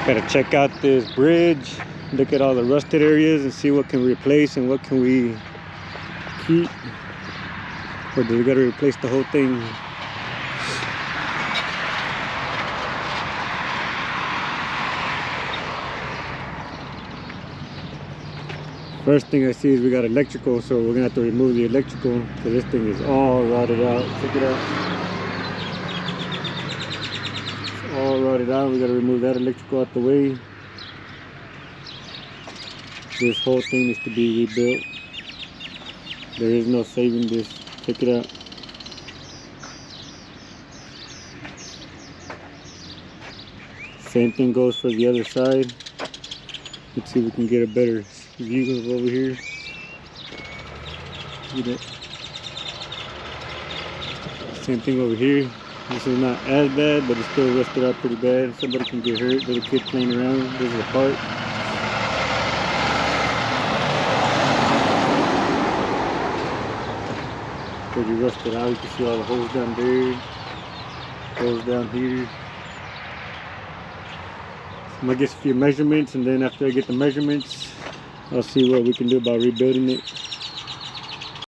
Gotta check out this bridge, look at all the rusted areas and see what can we replace and what can we keep. Or do we gotta replace the whole thing? First thing I see is we got electrical, so we're gonna have to remove the electrical because this thing is all rotted out. Check it out. All rotted out. We got to remove that electrical out the way. This whole thing needs to be rebuilt. There is no saving this. Check it out. Same thing goes for the other side. Let's see if we can get a better view of over here. Look at that. Same thing over here. This is not as bad, but it's still rusted out pretty bad. Somebody can get hurt. Little kid playing around. This is a part. Pretty rusted out. You can see all the holes down there. Holes down here. I'm gonna get a few measurements, and then after I get the measurements, I'll see what we can do about rebuilding it.